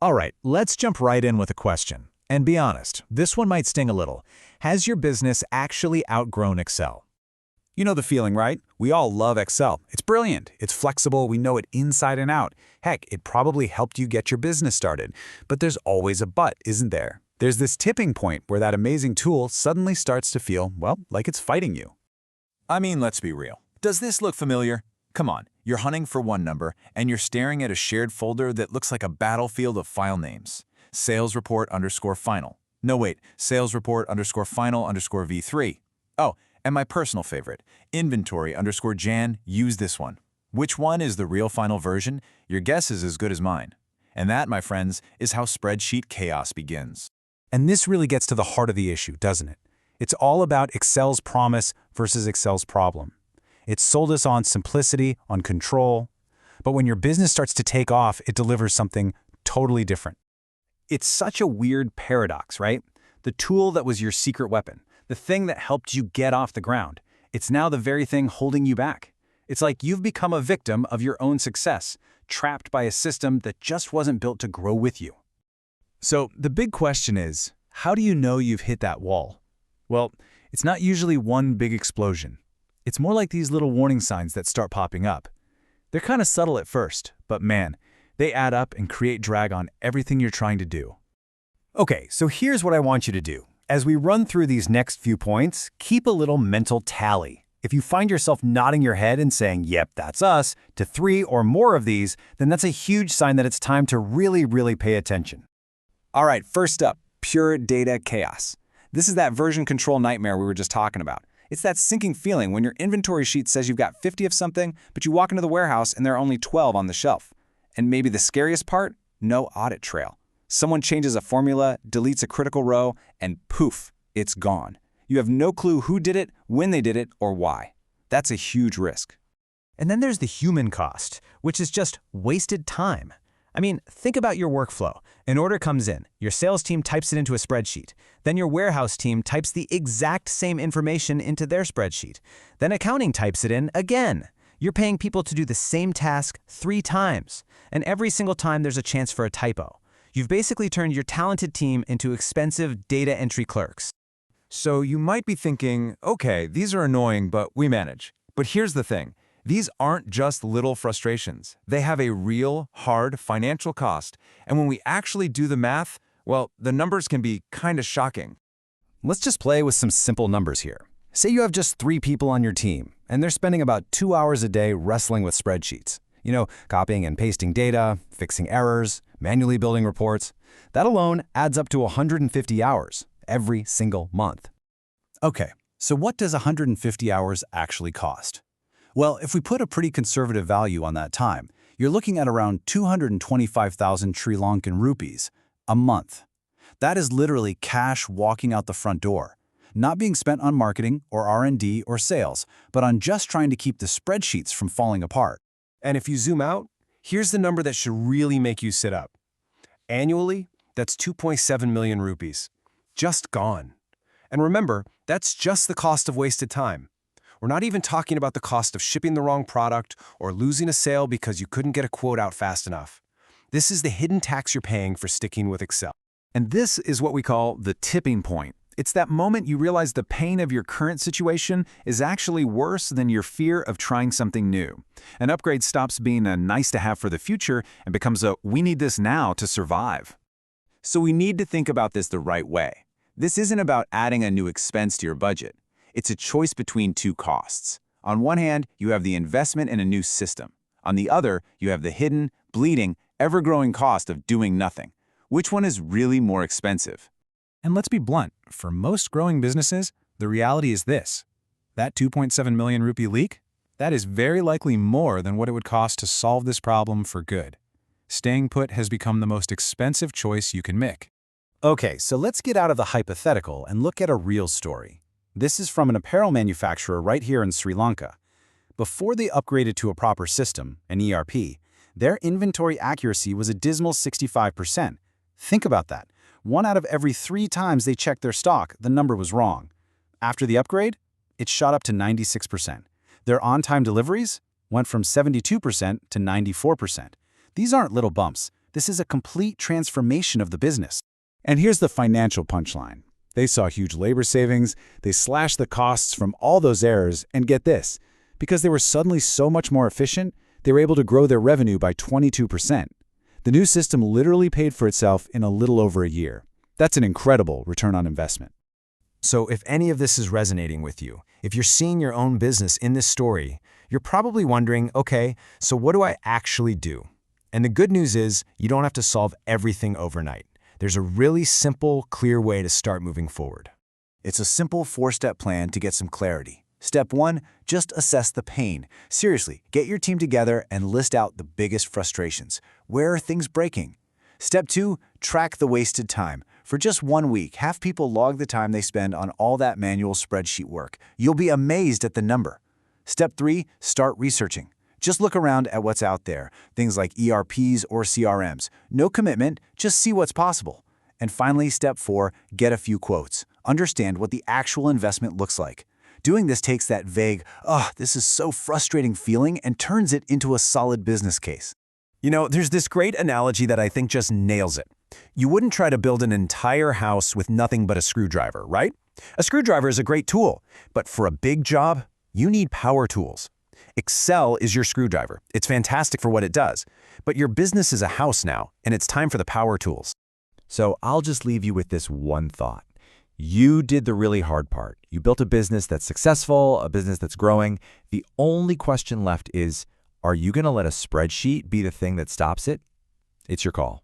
All right, let's jump right in with a question. And be honest, this one might sting a little. Has your business actually outgrown Excel? You know the feeling, right? We all love Excel. It's brilliant. It's flexible. We know it inside and out. Heck, it probably helped you get your business started. But there's always a but, isn't there? There's this tipping point where that amazing tool suddenly starts to feel, well, like it's fighting you. I mean, let's be real. Does this look familiar? Come on, you're hunting for one number, and you're staring at a shared folder that looks like a battlefield of file names. Sales report underscore final. No, wait, sales report underscore final underscore V3. Oh, and my personal favorite, inventory underscore Jan, use this one. Which one is the real final version? Your guess is as good as mine. And that, my friends, is how spreadsheet chaos begins. And this really gets to the heart of the issue, doesn't it? It's all about Excel's promise versus Excel's problem. It's sold us on simplicity, on control. But when your business starts to take off, it delivers something totally different. It's such a weird paradox, right? The tool that was your secret weapon, the thing that helped you get off the ground, it's now the very thing holding you back. It's like you've become a victim of your own success, trapped by a system that just wasn't built to grow with you. So the big question is, how do you know you've hit that wall? Well, it's not usually one big explosion. It's more like these little warning signs that start popping up. They're kind of subtle at first, but man, they add up and create drag on everything you're trying to do. Okay, so here's what I want you to do. As we run through these next few points, keep a little mental tally. If you find yourself nodding your head and saying, yep, that's us, to 3 or more of these, then that's a huge sign that it's time to really pay attention. All right, first up, pure data chaos. This is that version control nightmare we were just talking about. It's that sinking feeling when your inventory sheet says you've got 50 of something, but you walk into the warehouse and there are only 12 on the shelf. And maybe the scariest part? No audit trail. Someone changes a formula, deletes a critical row, and poof, it's gone. You have no clue who did it, when they did it, or why. That's a huge risk. And then there's the human cost, which is just wasted time. I mean, think about your workflow. An order comes in, your sales team types it into a spreadsheet. Then your warehouse team types the exact same information into their spreadsheet. Then accounting types it in again. You're paying people to do the same task 3 times. And every single time there's a chance for a typo. You've basically turned your talented team into expensive data entry clerks. So you might be thinking, okay, these are annoying, but we manage. But here's the thing. These aren't just little frustrations. They have a real, hard financial cost. And when we actually do the math, well, the numbers can be kind of shocking. Let's just play with some simple numbers here. Say you have just 3 people on your team, and they're spending about 2 hours a day wrestling with spreadsheets. You know, copying and pasting data, fixing errors, manually building reports. That alone adds up to 150 hours every single month. Okay, so what does 150 hours actually cost? Well, if we put a pretty conservative value on that time, you're looking at around 225,000 Sri Lankan rupees a month. That is literally cash walking out the front door, not being spent on marketing or R&D or sales, but on just trying to keep the spreadsheets from falling apart. And if you zoom out, here's the number that should really make you sit up. Annually, that's 2.7 million rupees. Just gone. And remember, that's just the cost of wasted time. We're not even talking about the cost of shipping the wrong product or losing a sale because you couldn't get a quote out fast enough. This is the hidden tax you're paying for sticking with Excel. And this is what we call the tipping point. It's that moment you realize the pain of your current situation is actually worse than your fear of trying something new. An upgrade stops being a nice-to-have for the future and becomes a we need this now to survive. So we need to think about this the right way. This isn't about adding a new expense to your budget. It's a choice between 2 costs. On one hand, you have the investment in a new system. On the other, you have the hidden, bleeding, ever-growing cost of doing nothing. Which one is really more expensive? And let's be blunt, for most growing businesses, the reality is this. That 2.7 million rupee leak, that is very likely more than what it would cost to solve this problem for good. Staying put has become the most expensive choice you can make. Okay, so let's get out of the hypothetical and look at a real story. This is from an apparel manufacturer right here in Sri Lanka. Before they upgraded to a proper system, an ERP, their inventory accuracy was a dismal 65%. Think about that. 1 out of every 3 times they checked their stock, the number was wrong. After the upgrade, it shot up to 96%. Their on-time deliveries went from 72% to 94%. These aren't little bumps. This is a complete transformation of the business. And here's the financial punchline. They saw huge labor savings, they slashed the costs from all those errors, and get this, because they were suddenly so much more efficient, they were able to grow their revenue by 22%. The new system literally paid for itself in a little over a year. That's an incredible return on investment. So if any of this is resonating with you, if you're seeing your own business in this story, you're probably wondering, okay, so what do I actually do? And the good news is you don't have to solve everything overnight. There's a really simple, clear way to start moving forward. It's a simple 4-step plan to get some clarity. Step 1, just assess the pain. Seriously, get your team together and list out the biggest frustrations. Where are things breaking? Step 2, track the wasted time. For just 1 week, have people log the time they spend on all that manual spreadsheet work. You'll be amazed at the number. Step 3, start researching. Just look around at what's out there, things like ERPs or CRMs. No commitment, just see what's possible. And finally, step 4, get a few quotes. Understand what the actual investment looks like. Doing this takes that vague, this is so frustrating feeling and turns it into a solid business case. You know, there's this great analogy that I think just nails it. You wouldn't try to build an entire house with nothing but a screwdriver, right? A screwdriver is a great tool, but for a big job, you need power tools. Excel is your screwdriver. It's fantastic for what it does. But your business is a house now, and it's time for the power tools. So I'll just leave you with this one thought. You did the really hard part. You built a business that's successful, a business that's growing. The only question left is, are you going to let a spreadsheet be the thing that stops it? It's your call.